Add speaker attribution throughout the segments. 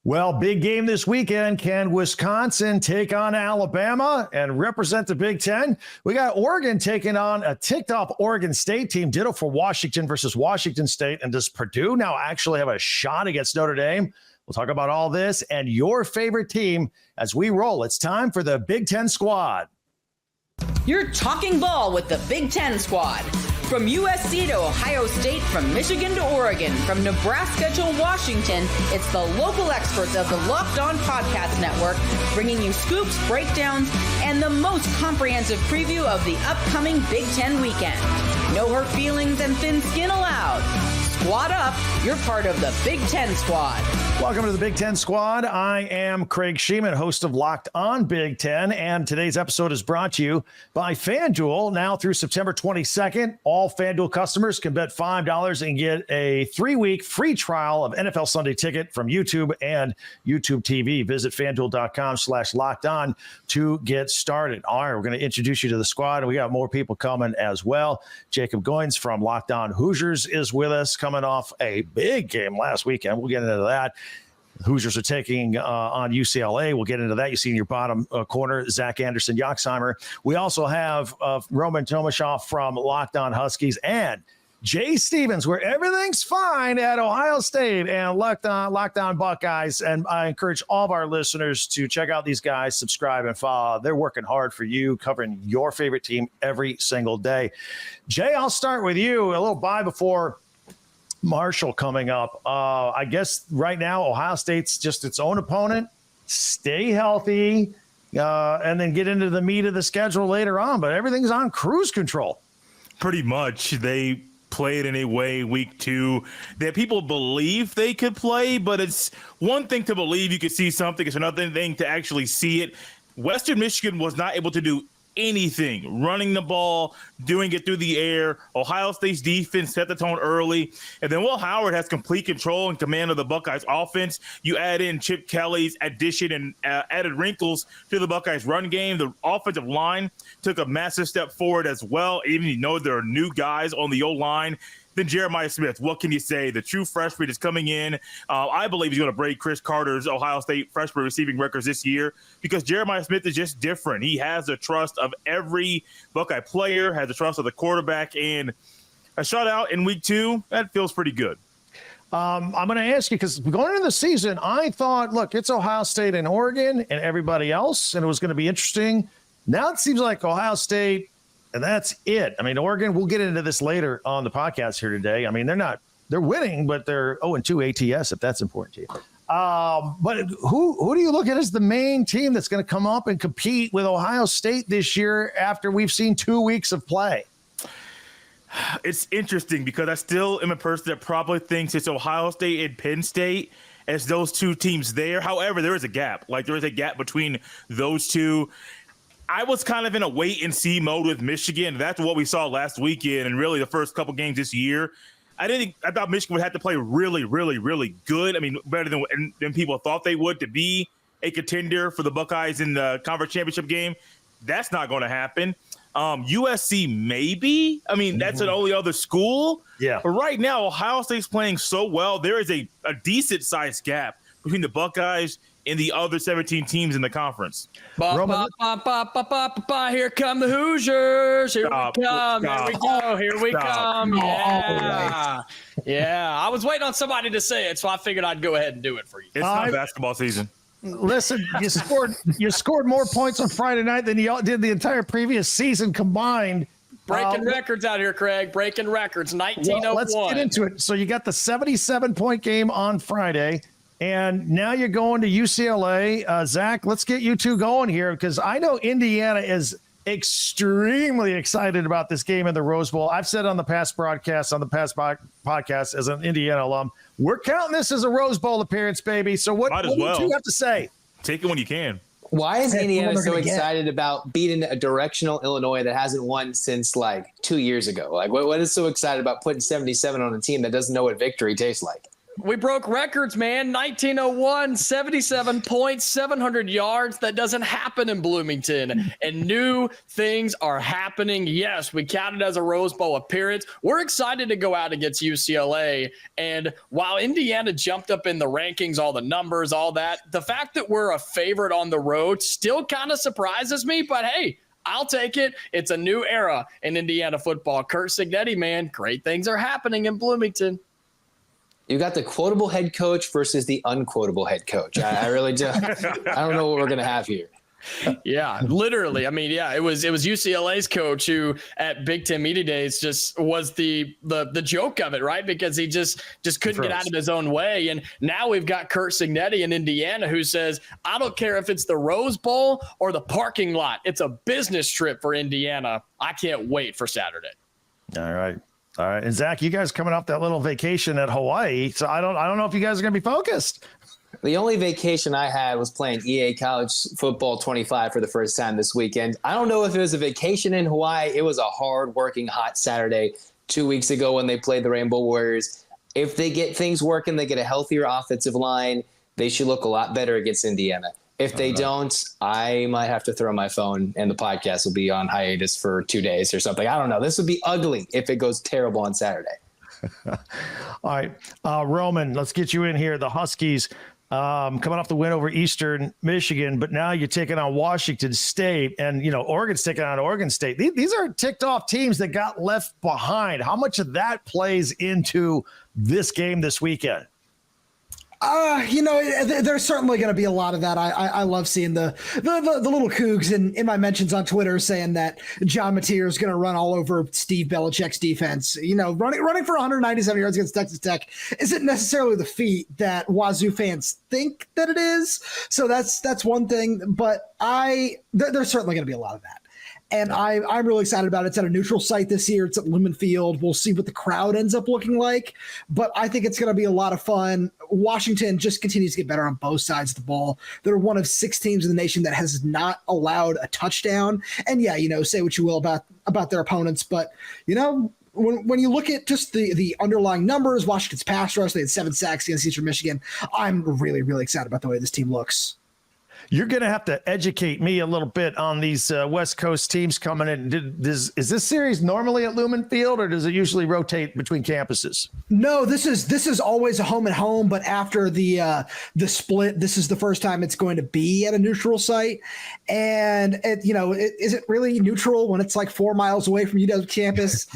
Speaker 1: Well, big game this weekend. Can Wisconsin take on Alabama and represent the Big Ten? We got Oregon taking on a ticked-off Oregon State team. Ditto for Washington versus Washington State. And does Purdue now actually have a shot against Notre Dame? We'll talk about all this and your favorite team as we roll. It's time for the Big Ten Squad.
Speaker 2: You're talking ball with the Big Ten Squad. From USC to Ohio State, from Michigan to Oregon, from Nebraska to Washington, it's the local experts of the Locked On Podcast Network bringing you scoops, breakdowns, and the most comprehensive preview of the upcoming Big Ten weekend. No hurt feelings and thin skin allowed. Squad up, you're part of the Big Ten Squad.
Speaker 1: Welcome to the Big Ten Squad. I am Craig Shemon, host of Locked On Big Ten, and today's episode is brought to you by FanDuel. Now through September 22nd, all FanDuel customers can bet $5 and get a 3-week free trial of NFL Sunday Ticket from YouTube and YouTube TV. Visit FanDuel.com/LockedOn to get started. All right, we're going to introduce you to the squad, and we got more people coming as well. Jacob Goins from Locked On Hoosiers is with us, coming off a big game last weekend. We'll get into that. Hoosiers are taking on UCLA. We'll get into that. You see in your bottom corner, Zach Anderson, Yoxheimer. We also have Roman Tomashoff from Locked On Huskies and Jay Stevens, where everything's fine at Ohio State and Locked On Buckeyes. And I encourage all of our listeners to check out these guys, subscribe and follow. They're working hard for you, covering your favorite team every single day. Jay, I'll start with you. A little bye before Marshall coming up. I guess right now Ohio State's just its own opponent. Stay healthy and then get into the meat of the schedule later on. But everything's on cruise control.
Speaker 3: Pretty much. They played in a way week 2 that people believe they could play, but it's one thing to believe you could see something. It's another thing to actually see it. Western Michigan was not able to do anything, running the ball, doing it through the air. Ohio State's defense set the tone early. And then Will Howard has complete control and command of the Buckeyes offense. You add in Chip Kelly's addition and added wrinkles to the Buckeyes run game. The offensive line took a massive step forward as well. Even there are new guys on the O-line. Then Jeremiah Smith, what can you say? The true freshman is coming in. I believe he's going to break Chris Carter's Ohio State freshman receiving records this year because Jeremiah Smith is just different. He has the trust of every Buckeye player, has the trust of the quarterback, and a shutout in week 2, that feels pretty good.
Speaker 1: I'm going to ask you, because going into the season, I thought, look, it's Ohio State and Oregon and everybody else, and it was going to be interesting. Now it seems like Ohio State, and that's it. I mean, Oregon, we'll get into this later on the podcast here today. I mean, they're winning, but they're 0-2 ATS, if that's important to you. But who do you look at as the main team that's going to come up and compete with Ohio State this year after we've seen 2 weeks of play?
Speaker 3: It's interesting because I still am a person that probably thinks it's Ohio State and Penn State as those two teams there. However, there is a gap. There is a gap between those two. I was kind of in a wait-and-see mode with Michigan. That's what we saw last weekend and really the first couple games this year. I thought Michigan would have to play really, really, really good. I mean, better than people thought they would to be a contender for the Buckeyes in the conference championship game. That's not going to happen. USC maybe. I mean, that's an only other school.
Speaker 1: Yeah.
Speaker 3: But right now, Ohio State's playing so well. There is a decent-sized gap between the Buckeyes and the other 17 teams in the conference.
Speaker 4: Here come the Hoosiers. Here we come. Here we come. Yeah. Yeah. I was waiting on somebody to say it, so I figured I'd go ahead and do it for you.
Speaker 3: It's not basketball season.
Speaker 1: Listen, you scored more points on Friday night than you did the entire previous season combined.
Speaker 4: Breaking records out here, Craig. Breaking records. 1901.
Speaker 1: Well, let's get into it. So you got the 77-point game on Friday. And now you're going to UCLA. Zach, let's get you two going here because I know Indiana is extremely excited about this game in the Rose Bowl. I've said on the past broadcasts, podcast as an Indiana alum, we're counting this as a Rose Bowl appearance, baby. So what do you have to say?
Speaker 3: Take it when you can.
Speaker 5: Why is Indiana so excited about beating a directional Illinois that hasn't won since 2 years ago? What is so excited about putting 77 on a team that doesn't know what victory tastes like?
Speaker 4: We broke records, man. 1901, 77 points, 700 yards. That doesn't happen in Bloomington. And new things are happening. Yes, we counted as a Rose Bowl appearance. We're excited to go out against UCLA. And while Indiana jumped up in the rankings, all the numbers, all that, the fact that we're a favorite on the road still kind of surprises me. But hey, I'll take it. It's a new era in Indiana football. Curt Cignetti, man, great things are happening in Bloomington.
Speaker 5: You got the quotable head coach versus the unquotable head coach. I really do. I don't know what we're going to have here.
Speaker 4: Yeah, literally. I mean, yeah, it was UCLA's coach who at Big Ten Media Days just was the joke of it, right? Because he just couldn't get out of his own way. And now we've got Curt Cignetti in Indiana who says, I don't care if it's the Rose Bowl or the parking lot. It's a business trip for Indiana. I can't wait for Saturday.
Speaker 1: All right. And Zach, you guys coming off that little vacation at Hawaii, so I don't know if you guys are going to be focused.
Speaker 5: The only vacation I had was playing EA College Football 25 for the first time this weekend. I don't know if it was a vacation in Hawaii. It was a hard-working, hot Saturday 2 weeks ago when they played the Rainbow Warriors. If they get things working, they get a healthier offensive line, they should look a lot better against Indiana. If they don't, I might have to throw my phone and the podcast will be on hiatus for 2 days or something. I don't know. This would be ugly if it goes terrible on Saturday.
Speaker 1: All right. Roman, let's get you in here. The Huskies coming off the win over Eastern Michigan, but now you're taking on Washington State and, Oregon's taking on Oregon State. These are ticked off teams that got left behind. How much of that plays into this game this weekend?
Speaker 6: There's certainly going to be a lot of that. I love seeing the little cougs in my mentions on Twitter saying that John Mateer is going to run all over Steve Belichick's defense. Running for 197 yards against Texas Tech isn't necessarily the feat that Wazoo fans think that it is. So that's one thing. But there's certainly going to be a lot of that. And I'm really excited about it. It's at a neutral site this year. It's at Lumen Field. We'll see what the crowd ends up looking like. But I think it's going to be a lot of fun. Washington just continues to get better on both sides of the ball. They're one of 6 teams in the nation that has not allowed a touchdown. And yeah, say what you will about their opponents. But, when you look at just the underlying numbers, Washington's pass rush, they had 7 sacks against Eastern Michigan. I'm really, really excited about the way this team looks.
Speaker 1: You're going to have to educate me a little bit on these West Coast teams coming in. Is this series normally at Lumen Field, or does it usually rotate between campuses?
Speaker 6: No, this is always a home and home, but after the split, this is the first time it's going to be at a neutral site. And is it really neutral when it's like 4 miles away from UW campus?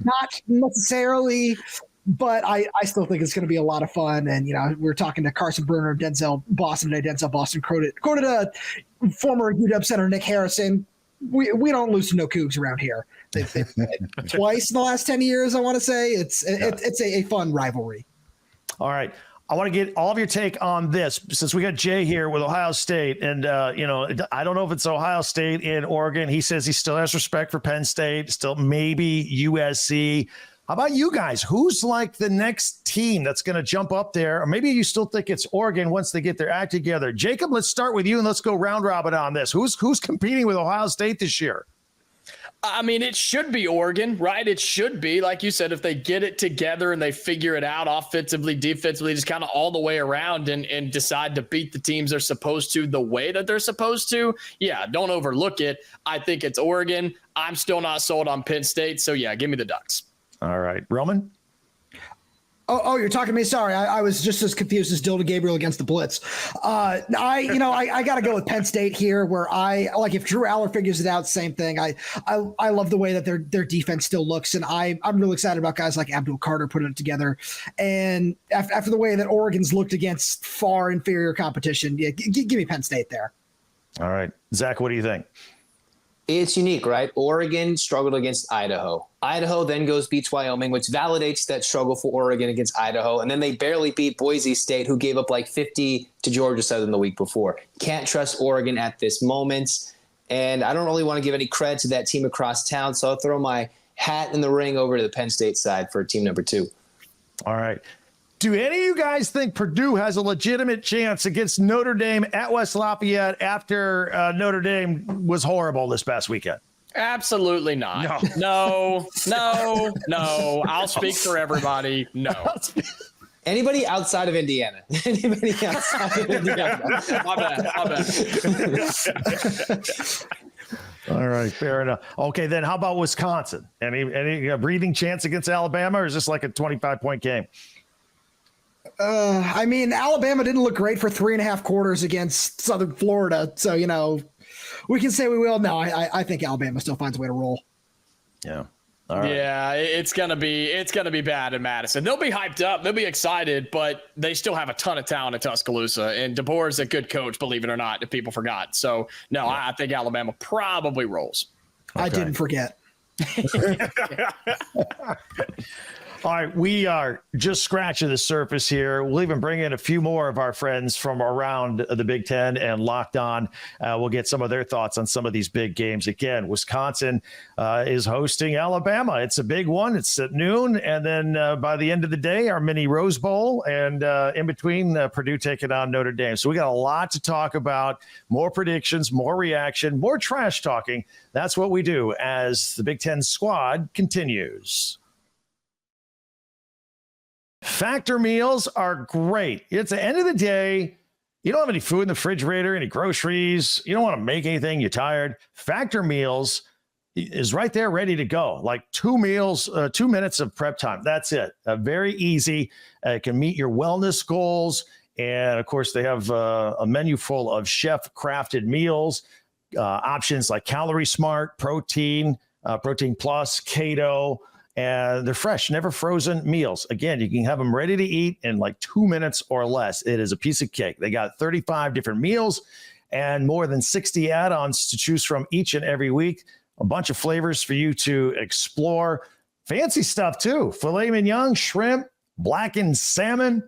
Speaker 6: Not necessarily. But I still think it's going to be a lot of fun. And, we're talking to Carson Bruner of Denzel Boston today. Denzel Boston quoted a former UW center, Nick Harrison. We don't lose to no Cougs around here. They've played twice in the last 10 years, I want to say. It's a fun rivalry.
Speaker 1: All right. I want to get all of your take on this since we got Jay here with Ohio State. And, I don't know if it's Ohio State in Oregon. He says he still has respect for Penn State, still maybe USC. How about you guys? Who's like the next team that's going to jump up there? Or maybe you still think it's Oregon once they get their act together. Jacob, let's start with you and let's go round robin on this. Who's competing with Ohio State this year?
Speaker 4: I mean, it should be Oregon, right? It should be, like you said, if they get it together and they figure it out offensively, defensively, just kind of all the way around and decide to beat the teams they're supposed to the way that they're supposed to. Yeah, don't overlook it. I think it's Oregon. I'm still not sold on Penn State. So, yeah, give me the Ducks.
Speaker 1: All right. Roman?
Speaker 6: Oh, you're talking to me? Sorry. I was just as confused as Dylan Gabriel against the Blitz. I got to go with Penn State here where if Drew Aller figures it out, same thing. I love the way that their defense still looks. And I'm really excited about guys like Abdul Carter putting it together. And after the way that Oregon's looked against far inferior competition, yeah, give me Penn State there.
Speaker 1: All right. Zach, what do you think?
Speaker 5: It's unique, right? Oregon struggled against Idaho. Idaho then beats Wyoming, which validates that struggle for Oregon against Idaho. And then they barely beat Boise State, who gave up like 50 to Georgia Southern the week before. Can't trust Oregon at this moment. And I don't really want to give any credit to that team across town, so I'll throw my hat in the ring over to the Penn State side for team number 2.
Speaker 1: All right. Do any of you guys think Purdue has a legitimate chance against Notre Dame at West Lafayette after Notre Dame was horrible this past weekend?
Speaker 4: Absolutely not. No. I'll speak for everybody. No.
Speaker 5: Anybody outside of Indiana? Anybody outside of Indiana?
Speaker 4: My bad.
Speaker 1: All right, fair enough. Okay, then how about Wisconsin? Any breathing chance against Alabama, or is this like a 25-point game?
Speaker 6: I mean, Alabama didn't look great for 3.5 quarters against Southern Florida. So, we can say we will. No, I think Alabama still finds a way to roll.
Speaker 1: Yeah. All right.
Speaker 4: Yeah, it's gonna be bad in Madison. They'll be hyped up, they'll be excited, but they still have a ton of talent at Tuscaloosa. And DeBoer is a good coach, believe it or not, if people forgot. So no, yeah. I think Alabama probably rolls.
Speaker 6: Okay. I didn't forget.
Speaker 1: All right, we are just scratching the surface here. We'll even bring in a few more of our friends from around the Big Ten and Locked On. We'll get some of their thoughts on some of these big games. Again, Wisconsin is hosting Alabama. It's a big one. It's at noon. And then by the end of the day, our mini Rose Bowl. And in between, Purdue taking on Notre Dame. So we got a lot to talk about. More predictions, more reaction, more trash talking. That's what we do as the Big Ten squad continues. Factor meals are great. It's the end of the day. You don't have any food in the refrigerator, any groceries. You don't want to make anything. You're tired. Factor meals is right there ready to go. Like 2 meals, 2 minutes of prep time. That's it. Very easy. It can meet your wellness goals. And of course, they have a menu full of chef crafted meals, options like Calorie Smart, Protein, Protein Plus, Keto. And they're fresh, never frozen meals. Again, you can have them ready to eat in like 2 minutes or less. It is a piece of cake. They got 35 different meals and more than 60 add-ons to choose from each and every week. A bunch of flavors for you to explore. Fancy stuff too. Filet mignon, shrimp, blackened salmon,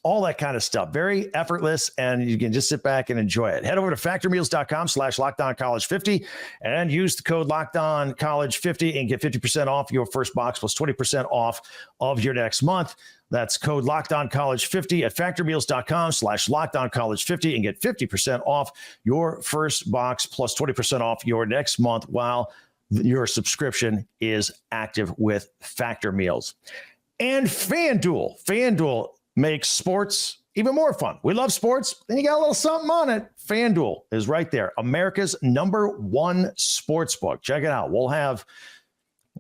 Speaker 1: all that kind of stuff. Very effortless, and you can just sit back and enjoy it. Head over to factormeals.com/LockedOnCollege50 and use the code LockedOnCollege50 and get 50% off your first box plus 20% off of your next month. That's code LockedOnCollege50 at factormeals.com/LockedOnCollege50 and get 50% off your first box plus 20% off your next month while your subscription is active with Factor Meals. And FanDuel makes sports even more fun. We love sports, and you got a little something on it. FanDuel is right there. America's #1 sportsbook. Check it out. We'll have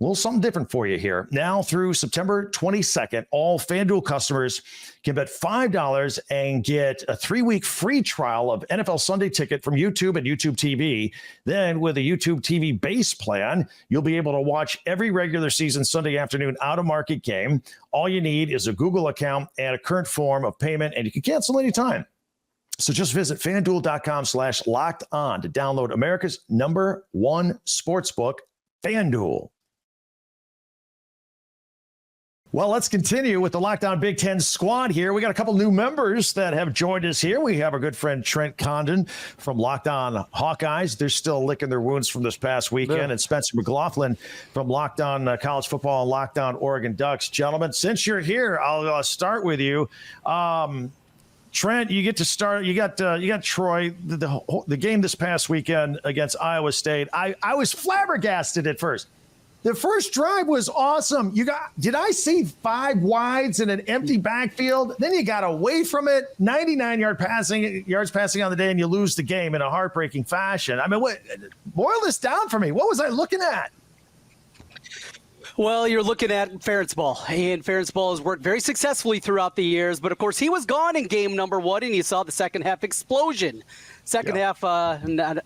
Speaker 1: a little something different for you here. Now through September 22nd, all FanDuel customers can bet $5 and get a 3-week free trial of NFL Sunday Ticket from YouTube and YouTube TV. Then with a YouTube TV base plan, you'll be able to watch every regular season Sunday afternoon out-of-market game. All you need is a Google account and a current form of payment, and you can cancel anytime. So just visit FanDuel.com/LockedOn to download America's #1 sportsbook, FanDuel. Well, let's continue with the Locked On Big Ten squad here. We got a couple new members that have joined us here. We have our good friend Trent Condon from Locked On Hawkeyes. They're still licking their wounds from this past weekend. Yeah. And Spencer McLaughlin from Locked On College Football and Locked On Oregon Ducks. Gentlemen, since you're here, I'll start with you. Trent, you get to start. You got Troy. The game this past weekend against Iowa State. I was flabbergasted at first. The first drive was awesome. Did I see 5 wides in an empty backfield? Then you got away from it, 99 yards passing on the day, and you lose the game in a heartbreaking fashion. I mean, boil this down for me. What was I looking at?
Speaker 7: Well, you're looking at Ferentz Ball, and Ferentz Ball has worked very successfully throughout the years, but of course he was gone in game number 1, and you saw the second half explosion. Second half,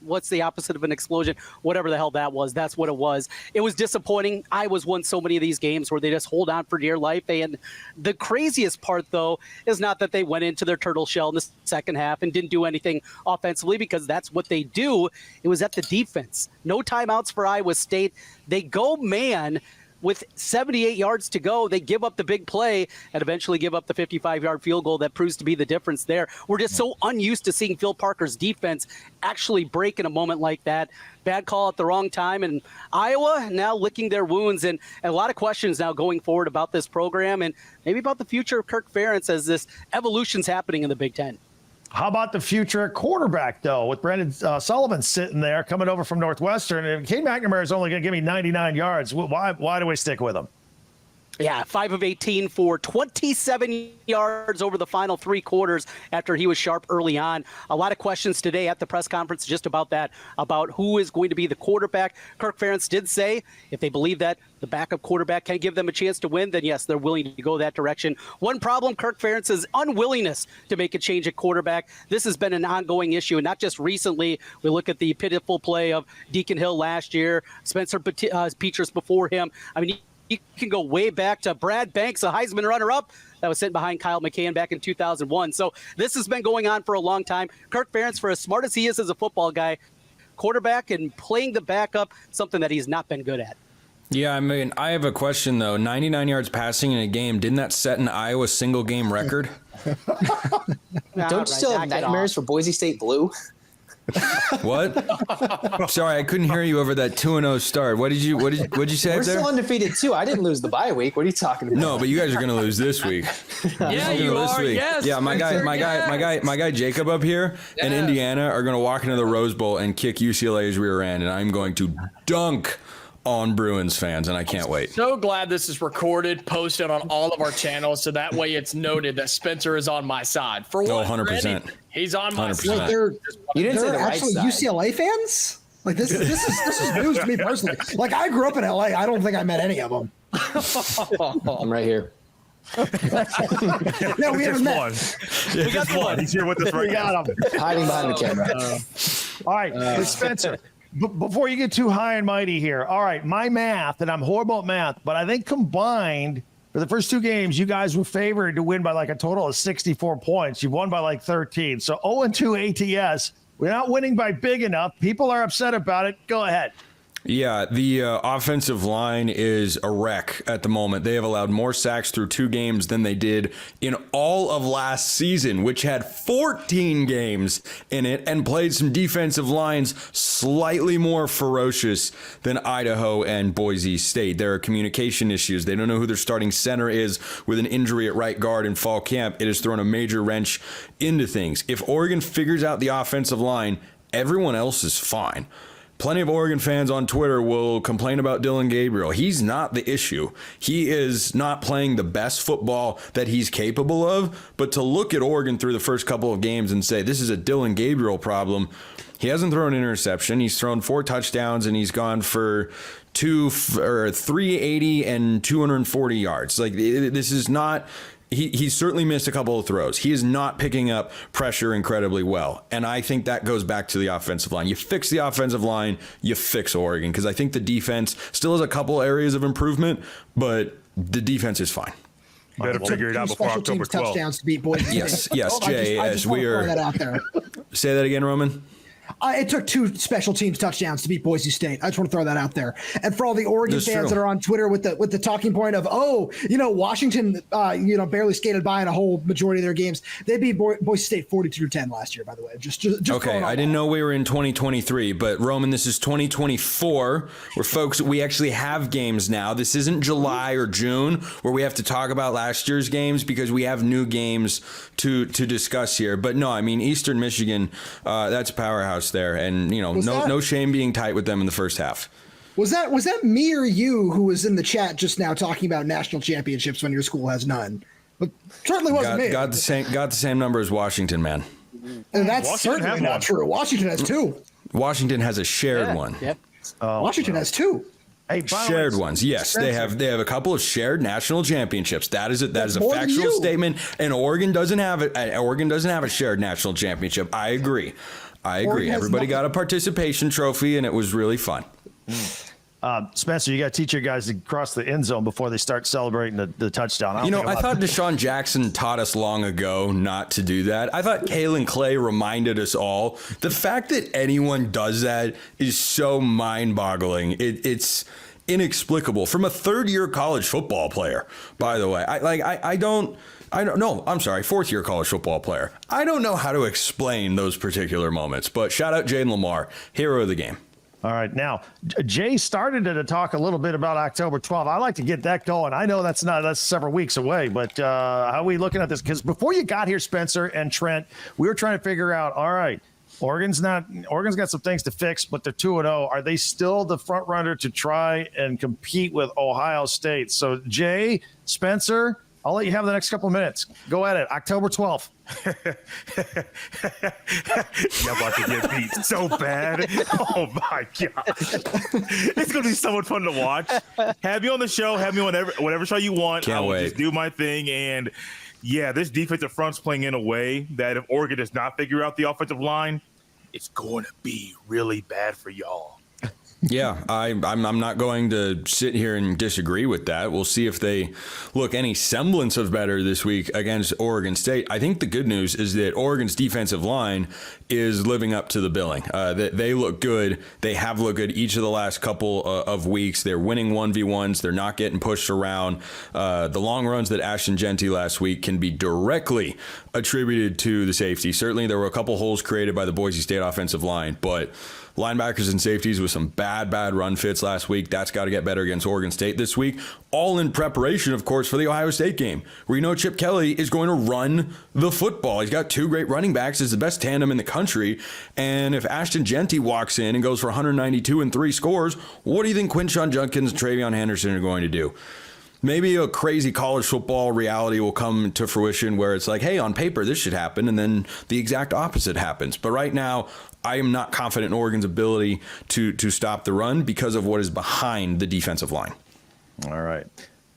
Speaker 7: what's the opposite of an explosion? Whatever the hell that was, that's what it was. It was disappointing. Iowa's won so many of these games where they just hold on for dear life, and the craziest part, though, is not that they went into their turtle shell in the second half and didn't do anything offensively, because that's what they do. It was at the defense. No timeouts for Iowa State. They go man. With 78 yards to go, they give up the big play and eventually give up the 55-yard field goal that proves to be the difference there. We're just so unused to seeing Phil Parker's defense actually break in a moment like that. Bad call at the wrong time, and Iowa now licking their wounds, and a lot of questions now going forward about this program and maybe about the future of Kirk Ferentz as this evolution's happening in the Big Ten.
Speaker 1: How about the future quarterback, though, with Brendan Sullivan sitting there coming over from Northwestern? And Cade McNamara is only going to give me 99 yards. Why do we stick with him?
Speaker 7: Yeah, 5 of 18 for 27 yards over the final 3 quarters after he was sharp early on. A lot of questions today at the press conference just about that, about who is going to be the quarterback. Kirk Ferentz did say if they believe that the backup quarterback can give them a chance to win, then yes, they're willing to go that direction. One problem, Kirk Ferentz's unwillingness to make a change at quarterback. This has been an ongoing issue, and not just recently. We look at the pitiful play of Deacon Hill last year, Spencer Petras before him. I mean, you can go way back to Brad Banks, a Heisman runner-up that was sitting behind Kyle McCann back in 2001. So this has been going on for a long time. Kirk Ferentz, for as smart as he is as a football guy, quarterback and playing the backup, something that he's not been good at.
Speaker 8: Yeah, I mean, I have a question, though. 99 yards passing in a game, didn't that set an Iowa single-game record?
Speaker 5: Don't you still have nightmares for Boise State Blue?
Speaker 8: What? Sorry, I couldn't hear you over that 2-0 start. What'd you say
Speaker 5: We're
Speaker 8: there?
Speaker 5: still undefeated too. I didn't lose the bye week. What are you talking about?
Speaker 8: No, but you guys are gonna lose this week.
Speaker 4: Yeah, you are. Yes.
Speaker 8: Yeah, my guy Jacob up here and Indiana are gonna walk into the Rose Bowl and kick UCLA's rear end, and I'm going to dunk on Bruins fans, and I can't wait.
Speaker 4: So glad this is recorded, posted on all of our channels, so that way it's noted that Spencer is on my side. For what?
Speaker 8: 100%.
Speaker 4: He's on my
Speaker 8: 100%.
Speaker 4: side.
Speaker 5: You didn't say
Speaker 6: They're
Speaker 5: the right
Speaker 6: actually
Speaker 5: side.
Speaker 6: UCLA fans? Like this is news to me personally. Like I grew up in LA. I don't think I met any of them.
Speaker 5: I'm right here.
Speaker 6: No, we haven't met.
Speaker 3: We got one. He's here with us right now.
Speaker 1: Got him.
Speaker 5: Hiding behind the camera.
Speaker 1: All right, Spencer. Before you get too high and mighty here, all right, my math, and I'm horrible at math, but I think combined for the first 2 games, you guys were favored to win by like a total of 64 points. You've won by like 13. So 0-2 ATS. We're not winning by big enough. People are upset about it. Go ahead.
Speaker 8: Yeah, the offensive line is a wreck at the moment. They have allowed more sacks through 2 games than they did in all of last season, which had 14 games in it and played some defensive lines slightly more ferocious than Idaho and Boise State. There are communication issues. They don't know who their starting center is with an injury at right guard in fall camp. It has thrown a major wrench into things. If Oregon figures out the offensive line, everyone else is fine. Plenty of Oregon fans on Twitter will complain about Dylan Gabriel. He's not the issue. He is not playing the best football that he's capable of. But to look at Oregon through the first couple of games and say this is a Dylan Gabriel problem, he hasn't thrown an interception. He's thrown 4 touchdowns and he's gone for 380 and 240 yards. Like this is not. He's certainly missed a couple of throws. He is not picking up pressure incredibly well. And I think that goes back to the offensive line. You fix the offensive line, you fix Oregon, because I think the defense still has a couple areas of improvement, but the defense is fine.
Speaker 3: You better figure it out before
Speaker 6: Special
Speaker 3: October
Speaker 6: teams
Speaker 3: 12th.
Speaker 6: touchdowns to beat Boise State.
Speaker 8: Yes, Jay,
Speaker 6: I
Speaker 8: yes,
Speaker 6: just want
Speaker 8: we
Speaker 6: to throw
Speaker 8: are.
Speaker 6: that out there.
Speaker 8: Say that again, Roman.
Speaker 6: It took 2 special teams touchdowns to beat Boise State. I just want to throw that out there. And for all the Oregon
Speaker 8: That's
Speaker 6: fans
Speaker 8: true.
Speaker 6: that are on Twitter with the talking point of, Washington, barely skated by in a whole majority of their games. They beat Boise State 42-10 last year, by the way. Just
Speaker 8: Okay, I didn't know we were in 2023, but Roman, this is 2024, where folks, we actually have games now. This isn't July or June where we have to talk about last year's games because we have new games to discuss here. But no, I mean, Eastern Michigan, that's a powerhouse there, and no shame being tight with them in the first half.
Speaker 6: Was that me or you who was in the chat just now talking about national championships when your school has none? But certainly wasn't me.
Speaker 8: Got the same number as Washington, man.
Speaker 6: And that's
Speaker 3: Washington
Speaker 6: certainly
Speaker 3: has
Speaker 6: not
Speaker 3: one.
Speaker 6: true. Washington has 2.
Speaker 8: Washington has a shared one.
Speaker 7: Yep.
Speaker 6: Washington has 2.
Speaker 1: Hey, by the way,
Speaker 8: Shared ones, yes.
Speaker 1: Spencer.
Speaker 8: They have a couple of shared national championships. That is a
Speaker 6: more than
Speaker 8: factual
Speaker 6: you.
Speaker 8: statement. And Oregon doesn't have it. Oregon doesn't have a shared national championship. I agree.
Speaker 6: Oregon has
Speaker 8: Everybody
Speaker 6: nothing.
Speaker 8: got a participation trophy, and it was really fun.
Speaker 1: Spencer, you got to teach your guys to cross the end zone before they start celebrating the touchdown.
Speaker 8: I thought Deshaun Jackson taught us long ago not to do that. I thought Kalen Clay reminded us all. The fact that anyone does that is so mind-boggling. It's inexplicable from a third-year college football player, by the way. I don't know. I'm sorry, fourth-year college football player. I don't know how to explain those particular moments, but shout out Jaden Lamar, hero of the game.
Speaker 1: All right. Now, Jay started to talk a little bit about October 12th. I like to get that going. I know that's several weeks away, but how are we looking at this? Because before you got here, Spencer and Trent, we were trying to figure out, all right, Oregon's got some things to fix, but they're 2-0. Are they still the front runner to try and compete with Ohio State? So, Jay, Spencer, I'll let you have the next couple of minutes. Go at it. October 12th.
Speaker 3: You're about to get beat so bad. Oh, my God. It's going to be so much fun to watch. Have me on the show. Have me on whatever show you want.
Speaker 8: Can't wait.
Speaker 3: Just do my thing. And, yeah, this defensive front's playing in a way that if Oregon does not figure out the offensive line, it's going to be really bad for y'all.
Speaker 8: Yeah, I'm not going to sit here and disagree with that. We'll see if they look any semblance of better this week against Oregon State. I think the good news is that Oregon's defensive line is living up to the billing. They look good. They have looked good each of the last couple of weeks. They're winning 1v1s. They're not getting pushed around. The long runs that Ashton Genty last week can be directly attributed to the safety. Certainly there were a couple holes created by the Boise State offensive line, but linebackers and safeties with some bad run fits last week. That's got to get better against Oregon State this week. All in preparation, of course, for the Ohio State game, where you know Chip Kelly is going to run the football. He's got two great running backs. It's the best tandem in the country. And if Ashton Genty walks in and goes for 192 and 3 scores, what do you think Quinshon Judkins and Travion Henderson are going to do? Maybe a crazy college football reality will come to fruition where it's like, hey, on paper, this should happen, and then the exact opposite happens. But right now, I am not confident in Oregon's ability to stop the run because of what is behind the defensive line.
Speaker 1: All right.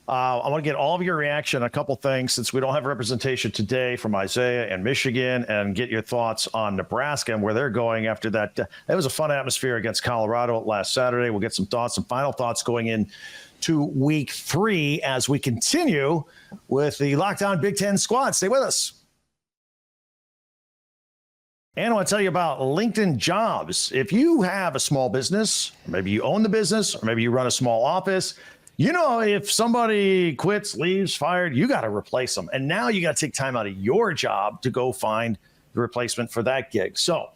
Speaker 1: I want to get all of your reaction on a couple things since we don't have representation today from Isaiah and Michigan, and get your thoughts on Nebraska and where they're going after that. It was a fun atmosphere against Colorado last Saturday. We'll get some final thoughts going in to week 3 as we continue with the Locked On Big Ten squad. Stay with us. And I want to tell you about LinkedIn Jobs. If you have a small business, or maybe you own the business, or maybe you run a small office, you know, if somebody quits, leaves, fired, you got to replace them. And now you got to take time out of your job to go find the replacement for that gig. So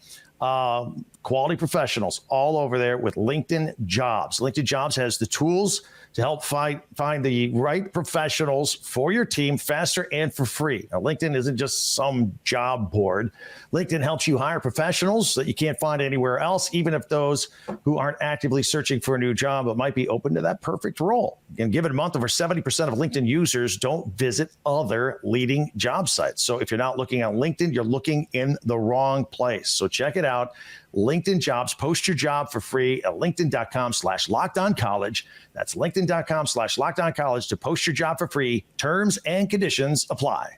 Speaker 1: quality professionals all over there with LinkedIn Jobs. LinkedIn Jobs has the tools to help find the right professionals for your team faster and for free. Now, LinkedIn isn't just some job board. LinkedIn helps you hire professionals that you can't find anywhere else, even if those who aren't actively searching for a new job but might be open to that perfect role. And give it a month, over 70% of LinkedIn users don't visit other leading job sites. So if you're not looking on LinkedIn, you're looking in the wrong place. So check it out. LinkedIn Jobs. Post your job for free at linkedin.com/lockedoncollege. That's linkedin.com/lockedoncollege to post your job for free. Terms and conditions apply.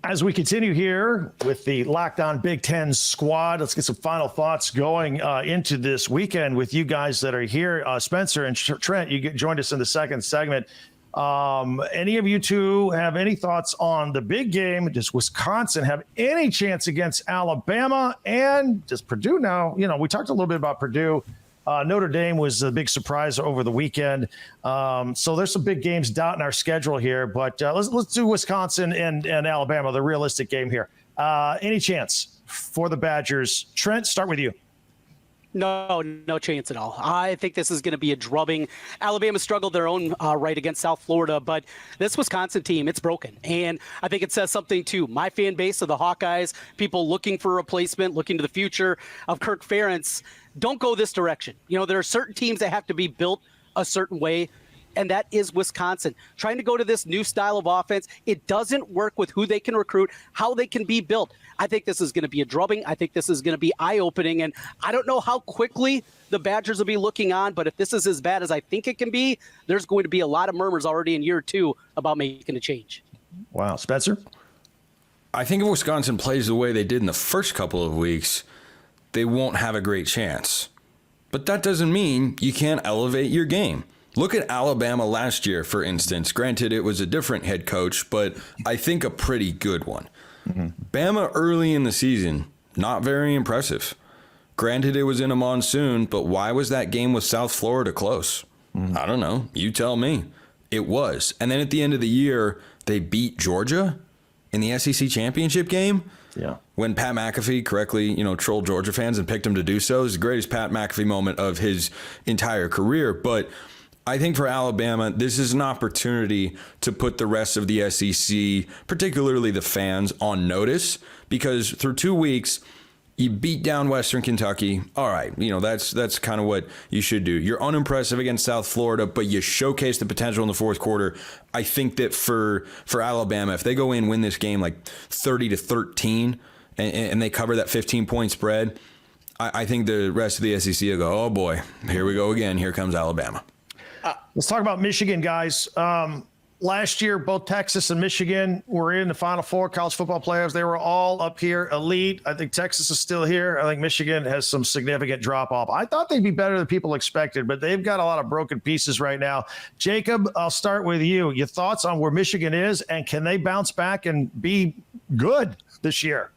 Speaker 1: As we continue here with the Locked On Big Ten squad, let's get some final thoughts going into this weekend with you guys that are here. Spencer and Trent, you joined us in the second segment. Any of you two have any thoughts on the big game? Does Wisconsin have any chance against Alabama? And does Purdue now? You know, we talked a little bit about Purdue. Notre Dame was a big surprise over the weekend. So there's some big games dotting our schedule here. But let's do Wisconsin and Alabama, the realistic game here. Any chance for the Badgers? Trent, start with you.
Speaker 7: No chance at all. I think this is going to be a drubbing. Alabama struggled their own right against South Florida, but this Wisconsin team, it's broken. And I think it says something to my fan base of the Hawkeyes, people looking for a replacement, looking to the future of Kirk Ferentz. Don't go this direction. You know, there are certain teams that have to be built a certain way, and that is Wisconsin. Trying to go to this new style of offense, it doesn't work with who they can recruit, how they can be built. I think this is going to be a drubbing. I think this is going to be eye-opening, and I don't know how quickly the Badgers will be looking on, but if this is as bad as I think it can be, there's going to be a lot of murmurs already in year 2 about making a change.
Speaker 1: Wow. Spencer?
Speaker 8: I think if Wisconsin plays the way they did in the first couple of weeks, they won't have a great chance. But that doesn't mean you can't elevate your game. Look at Alabama last year, for instance. Granted, it was a different head coach, but I think a pretty good one. Mm-hmm. Bama early in the season, not very impressive. Granted, it was in a monsoon, but why was that game with South Florida close? Mm-hmm. I don't know. You tell me. It was. And then at the end of the year, they beat Georgia in the SEC championship game.
Speaker 1: Yeah.
Speaker 8: When Pat McAfee correctly, trolled Georgia fans and picked him to do so. It was the greatest Pat McAfee moment of his entire career. But I think for Alabama, this is an opportunity to put the rest of the SEC, particularly the fans, on notice, because through 2 weeks, you beat down Western Kentucky. All right, that's kind of what you should do. You're unimpressive against South Florida, but you showcase the potential in the fourth quarter. I think that for Alabama, if they go in and win this game like 30-13 and they cover that 15-point spread, I think the rest of the SEC will go, oh boy, here we go again. Here comes Alabama.
Speaker 1: Let's talk about Michigan, guys. Last year, both Texas and Michigan were in the Final Four college football playoffs. They were all up here, elite. I think Texas is still here. I think Michigan has some significant drop-off. I thought they'd be better than people expected, but they've got a lot of broken pieces right now. Jacob, I'll start with you. Your thoughts on where Michigan is, and can they bounce back and be good this year?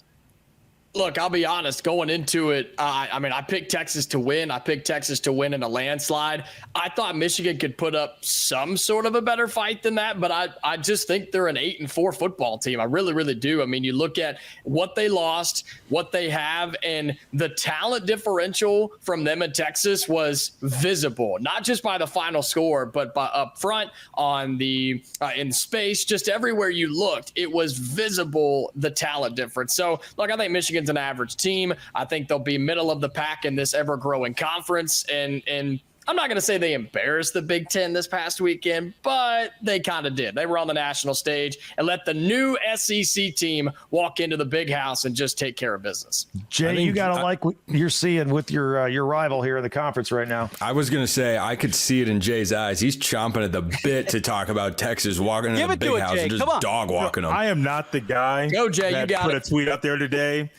Speaker 4: Look, I'll be honest, going into it, I picked Texas to win. I picked Texas to win in a landslide. I thought Michigan could put up some sort of a better fight than that, but I just think they're an 8-4 football team. I really, really do. I mean, you look at what they lost, what they have, and the talent differential from them and Texas was visible, not just by the final score, but by up front on the in space, just everywhere you looked, it was visible, the talent difference. So, look, I think Michigan's an average team. I think they'll be middle of the pack in this ever-growing conference, and I'm not going to say they embarrassed the Big Ten this past weekend, but they kind of did. They were on the national stage and let the new SEC team walk into the big house and just take care of business.
Speaker 1: Jay, you got to like what you're seeing with your rival here in the conference right now.
Speaker 8: I was going to say, I could see it in Jay's eyes. He's chomping at the bit to talk about Texas walking into the big house and just dog walking them.
Speaker 3: I am not the guy
Speaker 4: Go, Jay,
Speaker 3: that
Speaker 4: you got
Speaker 3: put
Speaker 4: it.
Speaker 3: a tweet out there today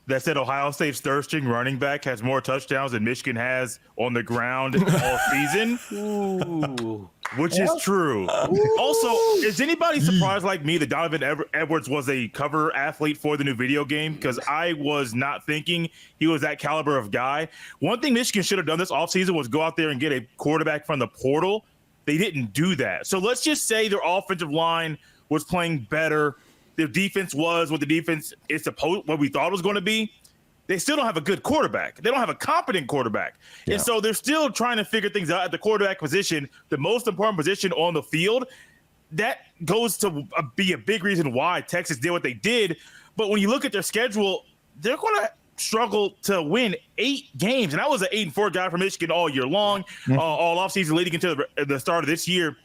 Speaker 3: that said Ohio State's third-string running back has more touchdowns than Michigan has on the ground all season.
Speaker 7: Ooh.
Speaker 3: Which is true. Also, is anybody surprised like me that Donovan Edwards was a cover athlete for the new video game? Because I was not thinking he was that caliber of guy. One thing Michigan should have done this offseason was go out there and get a quarterback from the portal. They didn't do that. So let's just say their offensive line was playing better. Their defense was what the defense is supposed, what we thought it was going to be. They still don't have a good quarterback. They don't have a competent quarterback. Yeah. And so they're still trying to figure things out at the quarterback position, the most important position on the field. That goes to be a big reason why Texas did what they did. But when you look at their schedule, they're going to struggle to win 8 games. And I was an 8-4 guy for Michigan all year long, all offseason leading into the start of this year.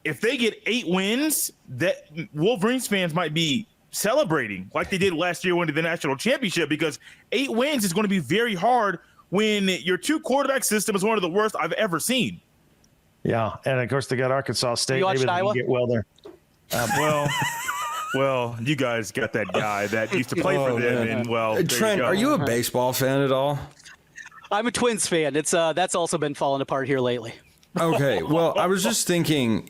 Speaker 3: If they get 8 wins, that Wolverines fans might be celebrating like they did last year when they won the national championship, because 8 wins is going to be very hard when your 2 quarterback system is one of the worst I've ever seen.
Speaker 1: Yeah, and of course they got Arkansas State.
Speaker 7: You watched
Speaker 1: Maybe they
Speaker 7: Iowa?
Speaker 1: can get well there.
Speaker 3: Well, you guys got that guy that used to play for them, and well,
Speaker 8: Trent, are you a baseball fan at all?
Speaker 7: I'm a Twins fan. It's that's also been falling apart here lately.
Speaker 8: Okay, well, I was just thinking,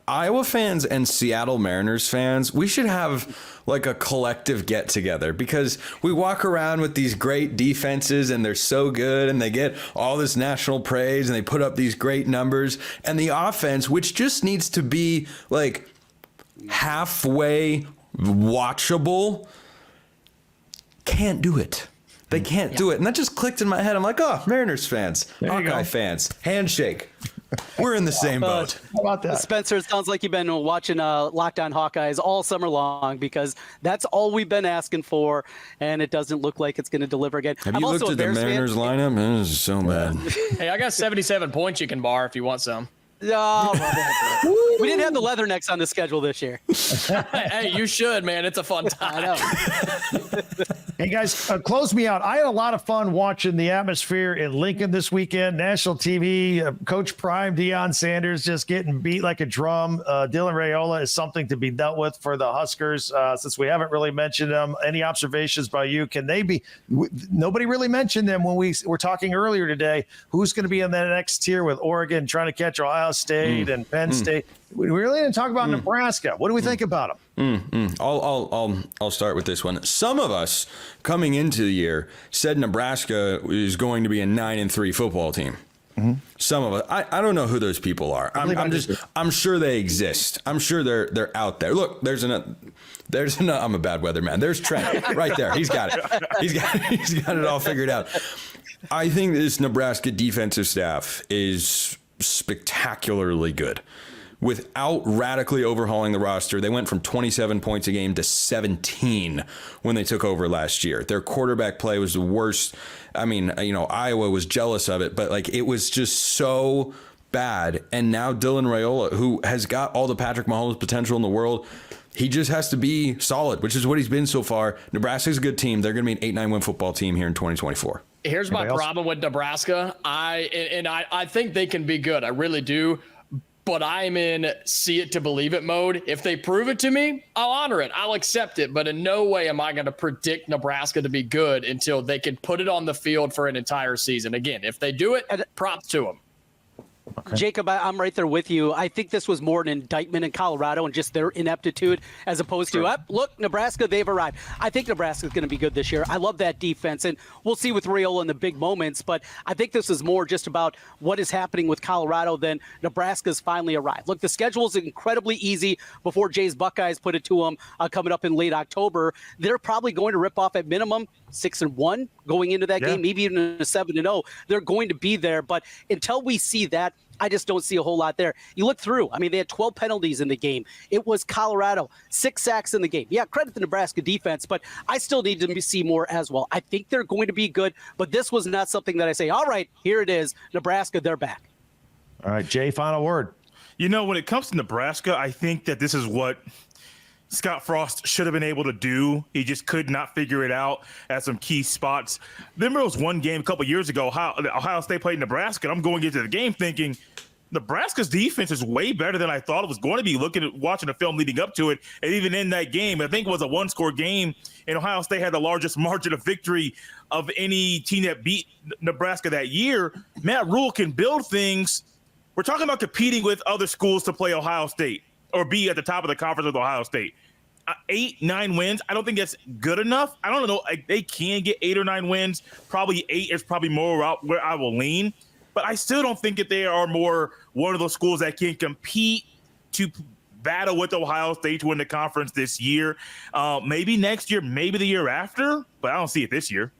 Speaker 8: Iowa fans and Seattle Mariners fans, we should have like a collective get together, because we walk around with these great defenses and they're so good and they get all this national praise and they put up these great numbers, and the offense, which just needs to be like halfway watchable, can't do it. They can't do it. And that just clicked in my head. I'm like, oh, Mariners fans, Hawkeye fans, handshake. We're in the same boat.
Speaker 1: How about that?
Speaker 7: Spencer, it sounds like you've been watching Locked On Hawkeyes all summer long, because that's all we've been asking for, and it doesn't look like it's going to deliver again.
Speaker 8: Have you looked at the Mariners lineup? Man, this is so bad.
Speaker 4: Hey, I got 77 points you can borrow if you want some.
Speaker 7: Oh, we didn't have the Leathernecks on the schedule this year.
Speaker 4: Hey, you should, man. It's a fun time.
Speaker 7: I know.
Speaker 1: Hey, guys, close me out. I had a lot of fun watching the atmosphere in Lincoln this weekend. National TV, Coach Prime, Deion Sanders just getting beat like a drum. Dylan Raiola is something to be dealt with for the Huskers. Since we haven't really mentioned them, any observations by you? Can they be – nobody really mentioned them when we were talking earlier today. Who's going to be in that next tier with Oregon trying to catch Ohio State and Penn State? We really didn't talk about Nebraska. What do we think about them?
Speaker 8: I'll start with this one. Some of us coming into the year said Nebraska is going to be a 9-3 football team. Some of us, I don't know who those people are. I'm sure they exist. I'm sure they're out there. Look, there's I'm a bad weather man. There's Trent right there. He's got it. He's got it all figured out. I think this Nebraska defensive staff is spectacularly good. Without radically overhauling the roster, they went from 27 points a game to 17 when they took over last year. Their quarterback play was the worst. I mean, Iowa was jealous of it, but like it was just so bad. And now Dylan Raiola, who has got all the Patrick Mahomes potential in the world, he just has to be solid, which is what he's been so far. Nebraska's a good team. They're going to be an 8-9 win football team here in 2024.
Speaker 4: Here's my problem with Nebraska. I think they can be good. I really do. But I'm in see it to believe it mode. If they prove it to me, I'll honor it. I'll accept it. But in no way am I going to predict Nebraska to be good until they can put it on the field for an entire season. Again, if they do it, props to them.
Speaker 7: Okay. Jacob, I'm right there with you. I think this was more an indictment in Colorado and just their ineptitude as opposed to, look, Nebraska, they've arrived. I think Nebraska's going to be good this year. I love that defense, and we'll see with Raiola in the big moments, but I think this is more just about what is happening with Colorado than Nebraska's finally arrived. Look, the schedule is incredibly easy before Jay's Buckeyes put it to them coming up in late October. They're probably going to rip off at minimum 6-1 going into that game, maybe even a 7-0. They're going to be there, but until we see that, I just don't see a whole lot there. You look through. I mean, they had 12 penalties in the game. It was Colorado, 6 sacks in the game. Yeah, credit the Nebraska defense, but I still need to see more as well. I think they're going to be good, but this was not something that I say, all right, here it is. Nebraska, they're back.
Speaker 1: All right, Jay, final word.
Speaker 3: When it comes to Nebraska, I think that this is what Scott Frost should have been able to do. He just could not figure it out at some key spots. Remember, it was one game a couple years ago, Ohio State played Nebraska, and I'm going into the game thinking Nebraska's defense is way better than I thought it was going to be, watching the film leading up to it. And even in that game, I think it was a one-score game, and Ohio State had the largest margin of victory of any team that beat Nebraska that year. Matt Rule can build things. We're talking about competing with other schools to play Ohio State or be at the top of the conference with Ohio State. 8-9 wins, I don't think that's good enough. I don't know. They can get 8 or 9 wins. Probably 8 is probably more where I will lean. But I still don't think that they are more one of those schools that can compete to battle with Ohio State to win the conference this year. Maybe next year, maybe the year after, but I don't see it this year.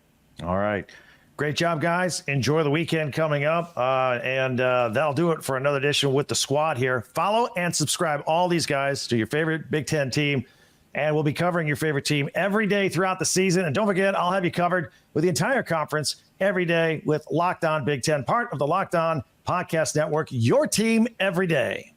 Speaker 1: All right. Great job, guys. Enjoy the weekend coming up. And that'll do it for another edition with the squad here. Follow and subscribe all these guys to your favorite Big Ten team. And we'll be covering your favorite team every day throughout the season. And don't forget, I'll have you covered with the entire conference every day with Locked On Big Ten, part of the Locked On Podcast Network, your team every day.